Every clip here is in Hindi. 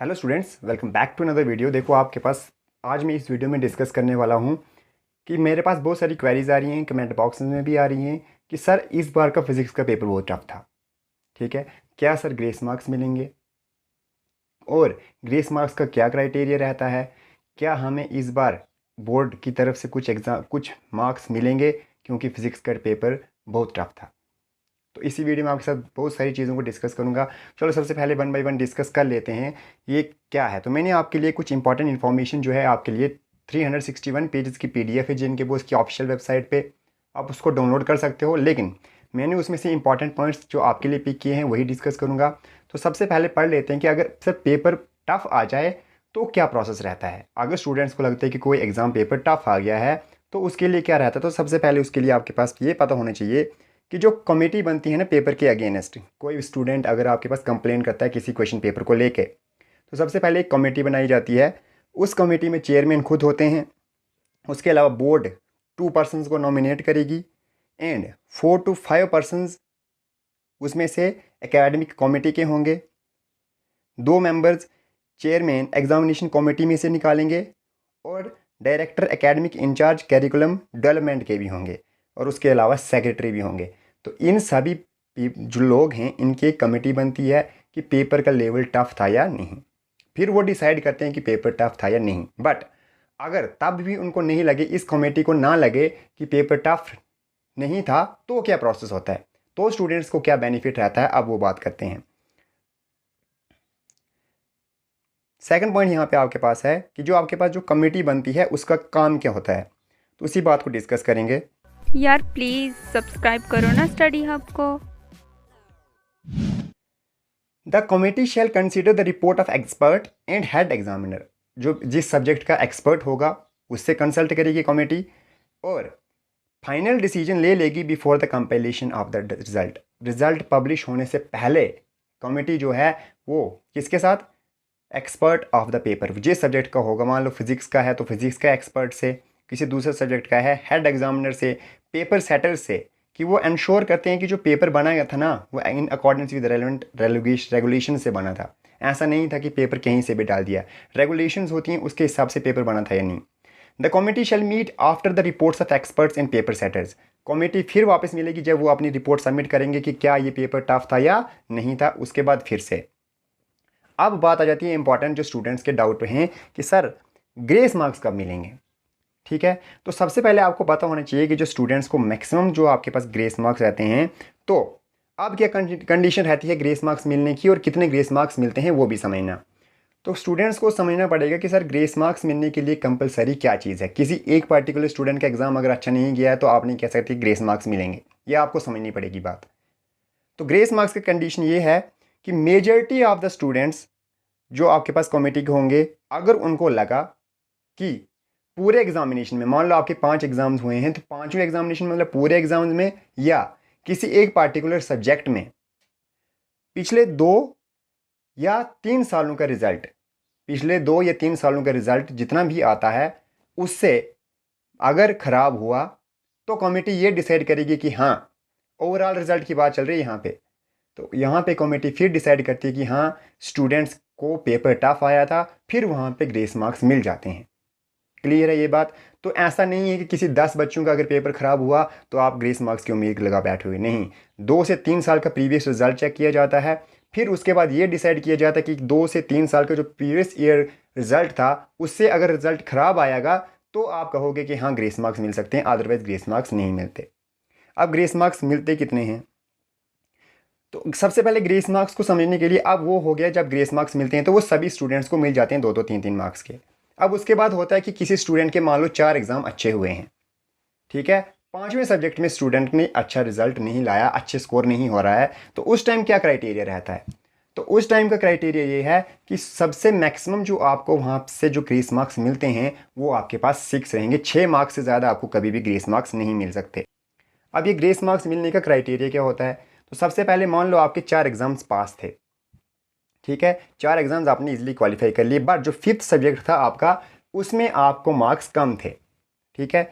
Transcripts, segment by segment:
Hello students, welcome back to another video. देखो आपके पास आज मैं इस वीडियो में डिस्कस करने वाला हूँ कि मेरे पास बहुत सारी क्वेरीज आ रही हैं, कमेंट बॉक्स में भी आ रही हैं कि सर इस बार का फिज़िक्स का पेपर बहुत टफ था। ठीक है, क्या सर ग्रेस मार्क्स मिलेंगे और ग्रेस मार्क्स का क्या क्राइटेरिया रहता है? क्या हमें इस बार बोर्ड की तरफ से कुछ मार्क्स मिलेंगे क्योंकि फ़िज़िक्स का पेपर बहुत टफ था। तो इसी वीडियो में आपके साथ बहुत सारी चीज़ों को डिस्कस करूंगा। चलो सबसे पहले वन बाय वन डिस्कस कर लेते हैं ये क्या है। तो मैंने आपके लिए कुछ इंपॉर्टेंट इन्फॉर्मेशन जो है आपके लिए 361 पेजेस की पीडीएफ है जिनके वो उसकी ऑफिशियल वेबसाइट पे आप उसको डाउनलोड कर सकते हो, लेकिन मैंने उसमें से इंपॉर्टेंट पॉइंट्स जो आपके लिए पिक किए हैं वही डिस्कस करूँगा। तो सबसे पहले पढ़ लेते हैं कि अगर सर पेपर टफ आ जाए तो क्या प्रोसेस रहता है। अगर स्टूडेंट्स को लगता है कि कोई एग्ज़ाम पेपर टफ आ गया है तो उसके लिए क्या रहता है। तो सबसे पहले उसके लिए आपके पास ये पता होना चाहिए कि जो कमेटी बनती है ना पेपर के अगेंस्ट, कोई स्टूडेंट अगर आपके पास कंप्लेन करता है किसी क्वेश्चन पेपर को लेके, तो सबसे पहले एक कमेटी बनाई जाती है। उस कमेटी में चेयरमैन खुद होते हैं। उसके अलावा बोर्ड 2 पर्सनस को नॉमिनेट करेगी एंड 4 to 5 पर्सनस उसमें से एकेडमिक कमेटी के होंगे। 2 मेंबर्स चेयरमैन एग्जामिनेशन कमेटी में से निकालेंगे और director academic incharge curriculum development के भी होंगे और उसके अलावा सेक्रेटरी भी होंगे। तो इन सभी जो लोग हैं इनकी एक कमेटी बनती है कि पेपर का लेवल टफ था या नहीं। फिर वो डिसाइड करते हैं कि पेपर टफ था या नहीं। बट अगर तब भी उनको नहीं लगे, इस कमेटी को ना लगे कि पेपर टफ नहीं था, तो क्या प्रोसेस होता है, तो स्टूडेंट्स को क्या बेनिफिट रहता है, अब वो बात करते हैं। सेकंड पॉइंट यहाँ पे आपके पास है कि जो आपके पास जो कमेटी बनती है उसका काम क्या होता है, तो उसी बात को डिस्कस करेंगे। यार प्लीज़ सब्सक्राइब करो ना स्टडी हब को। The committee shell consider the report of expert and head examiner. जो जिस सब्जेक्ट का एक्सपर्ट होगा उससे कंसल्ट करेगी कमेटी और फाइनल डिसीजन ले लेगी before the compilation of the result. Result publish होने से पहले कमेटी जो है वो किसके साथ, एक्सपर्ट ऑफ द पेपर, जिस सब्जेक्ट का होगा, मान लो फिजिक्स का है तो फिजिक्स का एक्सपर्ट से, किसी दूसरे सब्जेक्ट का है हेड एग्जामिनर से, पेपर सेटर से, कि वो इंश्योर करते हैं कि जो पेपर बना गया था ना वो in accordance with relevant regulation से बना था। ऐसा नहीं था कि पेपर कहीं से भी डाल दिया, रेगुलेशंस होती हैं उसके हिसाब से पेपर बना था या नहीं। The committee shall meet after the reports of experts and paper setters. Committee फिर वापस मिलेगी जब वो अपनी रिपोर्ट सबमिट करेंगे कि क्या ये पेपर टफ था या नहीं था, उसके बाद फिर से। अब बात आ जाती है इंपॉर्टेंट जो स्टूडेंट्स के डाउट हैं कि सर ग्रेस मार्क्स कब मिलेंगे। ठीक है, तो सबसे पहले आपको पता होना चाहिए कि जो स्टूडेंट्स को मैक्सिमम जो आपके पास ग्रेस मार्क्स रहते हैं, तो अब क्या कंडीशन रहती है ग्रेस मार्क्स मिलने की और कितने ग्रेस मार्क्स मिलते हैं वो भी समझना। तो स्टूडेंट्स को समझना पड़ेगा कि सर ग्रेस मार्क्स मिलने के लिए कंपलसरी क्या चीज़ है। किसी एक पर्टिकुलर स्टूडेंट का एग्जाम अगर अच्छा नहीं गया है तो आप नहीं कह सकते ग्रेस मार्क्स मिलेंगे, ये आपको समझनी पड़ेगी बात। तो ग्रेस मार्क्स की कंडीशन ये है कि मेजॉरिटी ऑफ द स्टूडेंट्स जो आपके पास कमेटी के होंगे, अगर उनको लगा कि पूरे एग्जामिनेशन में, मान लो आपके 5 एग्जाम्स हुए हैं तो पांचों एग्जामिनेशन में, मतलब पूरे एग्जाम्स में या किसी एक पार्टिकुलर सब्जेक्ट में पिछले 2 या 3 सालों का रिजल्ट, पिछले 2 या 3 सालों का रिजल्ट जितना भी आता है उससे अगर खराब हुआ तो कमेटी ये डिसाइड करेगी कि हाँ, ओवरऑल रिजल्ट की बात चल रही है यहाँ पे, तो यहाँ पे कमेटी फिर डिसाइड करती है कि हाँ स्टूडेंट्स को पेपर टफ आया था, फिर वहाँ पे ग्रेस मार्क्स मिल जाते हैं। क्लियर है ये बात। तो ऐसा नहीं है कि किसी 10 बच्चों का अगर पेपर खराब हुआ तो आप ग्रेस मार्क्स की उम्मीद लगा बैठोगे, नहीं। 2 से 3 साल का प्रीवियस रिजल्ट चेक किया जाता है, फिर उसके बाद ये डिसाइड किया जाता है कि 2 से 3 साल का जो प्रीवियस ईयर रिजल्ट था उससे अगर रिजल्ट खराब आएगा तो आप कहोगे कि हाँ ग्रेस मार्क्स मिल सकते हैं, अदरवाइज ग्रेस मार्क्स नहीं मिलते। अब ग्रेस मार्क्स मिलते कितने हैं, तो सबसे पहले ग्रेस मार्क्स को समझने के लिए अब वो हो गया, जब ग्रेस मार्क्स मिलते हैं तो वो सभी स्टूडेंट्स को मिल जाते हैं 2-2 3-3 मार्क्स के। अब उसके बाद होता है कि किसी स्टूडेंट के मान लो 4 एग्जाम अच्छे हुए हैं, ठीक है, 5वें सब्जेक्ट में स्टूडेंट ने अच्छा रिजल्ट नहीं लाया, अच्छे स्कोर नहीं हो रहा है, तो उस टाइम क्या क्राइटेरिया रहता है। तो उस टाइम का क्राइटेरिया ये है कि सबसे मैक्सिमम जो आपको वहाँ से जो ग्रेस मार्क्स मिलते हैं वो आपके पास 6 रहेंगे। 6 मार्क्स से ज़्यादा आपको कभी भी ग्रेस मार्क्स नहीं मिल सकते। अब ये ग्रेस मार्क्स मिलने का क्राइटेरिया क्या होता है, तो सबसे पहले मान लो आपके 4 एग्जाम्स पास थे, ठीक है, 4 एग्जाम्स आपने इजीली क्वालिफाई कर लिए, बट जो 5th सब्जेक्ट था आपका उसमें आपको मार्क्स कम थे, ठीक है।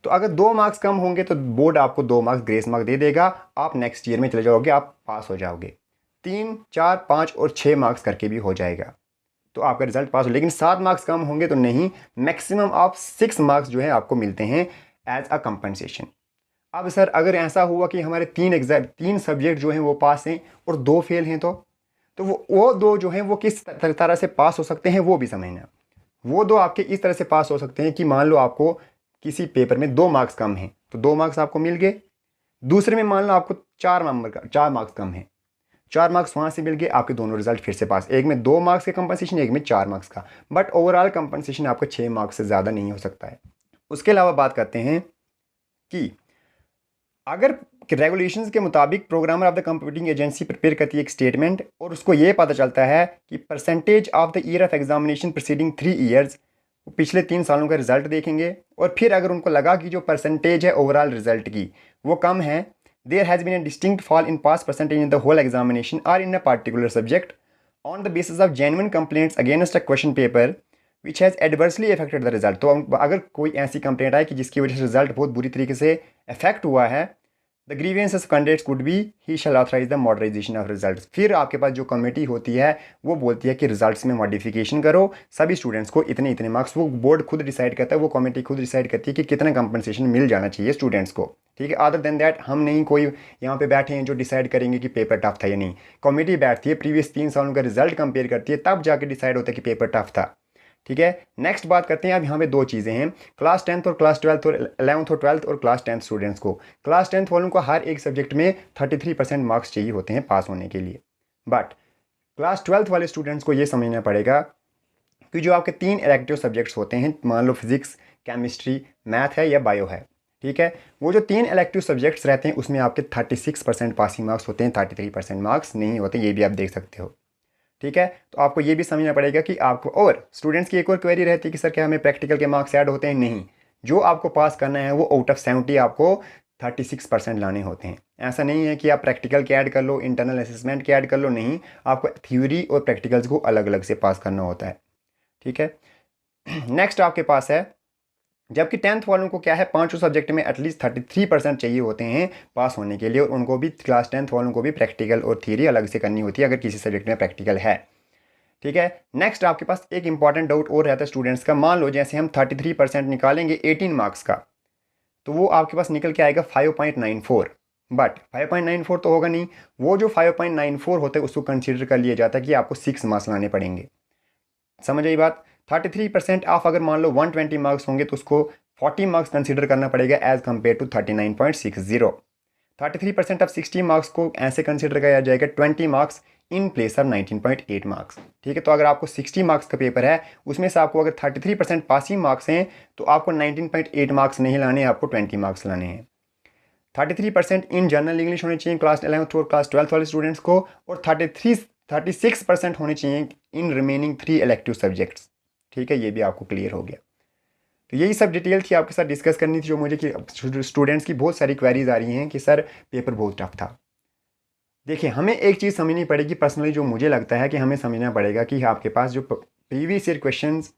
तो अगर 2 मार्क्स कम होंगे तो बोर्ड आपको 2 मार्क्स ग्रेस मार्क दे देगा, आप नेक्स्ट ईयर में चले जाओगे, आप पास हो जाओगे। 3, 4, 5 और 6 मार्क्स करके भी हो जाएगा, तो आपका रिजल्ट पास हो। लेकिन 7 मार्क्स कम होंगे तो नहीं, मैक्सिमम ऑफ 6 मार्क्स जो है आपको मिलते हैं एज अ कंपनसेशन। अब सर अगर ऐसा हुआ कि हमारे 3 सब्जेक्ट जो हैं वो पास हैं और 2 फेल हैं, तो वो 2 जो हैं वो किस तरह से पास हो सकते हैं वो भी समझना। वो 2 आपके इस तरह से पास हो सकते हैं कि मान लो आपको किसी पेपर में 2 मार्क्स कम हैं तो 2 मार्क्स आपको मिल गए। दूसरे में मान लो आपको 4 मार्क्स कम हैं, 4 मार्क्स वहाँ से मिल गए, आपके दोनों रिजल्ट फिर से पास। एक में 2 मार्क्स का कंपनसेशन, एक में 4 मार्क्स का, बट ओवरऑल कंपनसेशन आपका 6 मार्क्स से ज़्यादा नहीं हो सकता है। उसके अलावा बात करते हैं कि अगर रेगुलेशंस के मुताबिक programmer of the computing agency prepare करती है एक स्टेटमेंट और उसको ये पता चलता है कि percentage of the year of examination preceding 3 years, पिछले 3 सालों का रिजल्ट देखेंगे, और फिर अगर उनको लगा कि जो परसेंटेज है ओवरऑल रिजल्ट की वो कम है, there has been a distinct fall in pass percentage in the whole examination और in a particular subject on the basis of genuine complaints against a question paper which has adversely affected the result. तो अगर कोई ऐसी कंप्लेंट आए कि जिसकी वजह से रिजल्ट बहुत बुरी तरीके से अफेक्ट हुआ है, the grievances candidates could be he shall authorize the moderation of results. फिर आपके पास जो कमेटी होती है वो बोलती है कि रिजल्ट्स में मॉडिफिकेशन करो, सभी स्टूडेंट्स को इतने मार्क्स, वो बोर्ड खुद डिसाइड करता है, वो कमेटी खुद डिसाइड करती है कि कितना कंपनसेशन मिल जाना चाहिए स्टूडेंट्स को। ठीक है, अदर देन दैट हम नहीं कोई यहाँ पे बैठे हैं जो डिसाइड करेंगे कि पेपर टफ था या नहीं। कमेटी बैठती है, प्रीवियस 3 सालों का रिजल्ट कंपेयर करती है, तब जाके डिसाइड होता है कि पेपर टफ था। ठीक है, नेक्स्ट बात करते हैं। अब यहाँ पे 2 चीज़ें हैं, क्लास 10th और क्लास 12th और 11th और 12th और क्लास 10th स्टूडेंट्स को। क्लास 10th वालों को हर एक सब्जेक्ट में 33% मार्क्स चाहिए होते हैं पास होने के लिए, बट क्लास 12th वाले स्टूडेंट्स को ये समझना पड़ेगा कि जो आपके 3 इलेक्टिव सब्जेक्ट्स होते हैं, मान लो फिजिक्स, केमिस्ट्री, मैथ है या बायो है, ठीक है, वो जो 3 इलेक्टिव सब्जेक्ट्स रहते हैं उसमें आपके 36% पासिंग मार्क्स होते हैं, 33% मार्क्स नहीं होते, ये भी आप देख सकते हो। ठीक है, तो आपको ये भी समझना पड़ेगा कि आपको, और स्टूडेंट्स की एक और क्वेरी रहती है कि सर क्या हमें प्रैक्टिकल के मार्क्स ऐड होते हैं? नहीं, जो आपको पास करना है वो आउट ऑफ 70 आपको 36% लाने होते हैं। ऐसा नहीं है कि आप प्रैक्टिकल के ऐड कर लो, इंटरनल असेसमेंट के ऐड कर लो, नहीं, आपको थ्योरी और प्रैक्टिकल्स को अलग अलग से पास करना होता है। ठीक है, नेक्स्ट आपके पास है, जबकि 10th वालों को क्या है, 5 सब्जेक्ट में एटलीस्ट 33% चाहिए होते हैं पास होने के लिए, और उनको भी क्लास 10th वालों को भी प्रैक्टिकल और थ्योरी अलग से करनी होती है अगर किसी सब्जेक्ट में प्रैक्टिकल है। ठीक है, नेक्स्ट आपके पास एक इंपॉर्टेंट डाउट और रहता है स्टूडेंट्स का। मान लो जैसे हम 33% निकालेंगे 18 मार्क्स का, तो वो आपके पास निकल के आएगा 5.94, बट 5.94 तो होगा नहीं, वो जो 5.94 होता है उसको कंसिडर कर लिया जाता है कि आपको 6 मार्क्स लाने पड़ेंगे। समझ आई बात? 33% ऑफ अगर मान लो 120 मार्क्स होंगे तो उसको 40 मार्क्स कंसिडर करना पड़ेगा as compare to 39.60। 33% of 60 marks को ऐसे कंसिडर किया जाएगा 20 marks in place of 19.8 marks. ठीक है, तो अगर आपको 60 मार्क्स का पेपर है, उसमें से आपको अगर 33% पासिंग मार्क्स हैं तो आपको 19.8 मार्क्स नहीं लाने, आपको 20 मार्क्स लाने हैं। 33% इन जनरल इंग्लिश होने चाहिए क्लास 11th और क्लास 12th वाले स्टूडेंट्स को, और 36% होने चाहिए इन रिमेनिंग 3 इलेक्टिव सब्जेक्ट्स। ठीक है, ये भी आपको क्लियर हो गया। तो यही सब डिटेल थी आपके साथ डिस्कस करनी थी, जो मुझे कि स्टूडेंट्स की बहुत सारी क्वेरीज आ रही हैं कि सर पेपर बहुत टफ था। देखिए, हमें एक चीज़ समझनी पड़ेगी, पर्सनली जो मुझे लगता है कि हमें समझना पड़ेगा कि आपके पास जो previous year questions,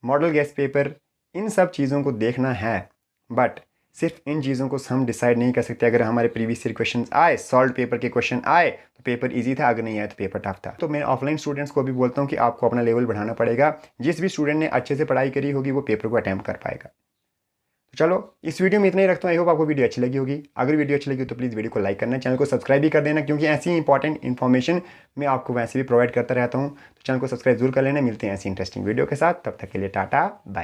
model guess paper, इन सब चीज़ों को देखना है, बट सिर्फ इन चीज़ों को हम डिसाइड नहीं कर सकते। अगर हमारे प्रीवियस ईयर क्वेश्चन आए, सॉल्व पेपर के क्वेश्चन आए तो पेपर इजी था, अगर नहीं आया तो पेपर टफ था। तो मैं ऑफलाइन स्टूडेंट्स को भी बोलता हूँ कि आपको अपना लेवल बढ़ाना पड़ेगा। जिस भी स्टूडेंट ने अच्छे से पढ़ाई करी होगी वो पेपर को अटैम्प्ट कर पाएगा। तो चलो, इस वीडियो में इतना ही रखता हूँ। आई होप आपको वीडियो अच्छी लगी होगी। अगर वीडियो अच्छी लगी तो प्लीज़ वीडियो को लाइक करना, चैनल को सब्सक्राइब भी कर देना, क्योंकि ऐसी इंपॉर्टेंट इन्फॉर्मेशन मैं आपको वैसे भी प्रोवाइड करता रहता हूँ। तो चैनल को सब्सक्राइब जरूर कर लेना। मिलते हैं ऐसी इंटरेस्टिंग वीडियो के साथ, तब तक के लिए टाटा बाय।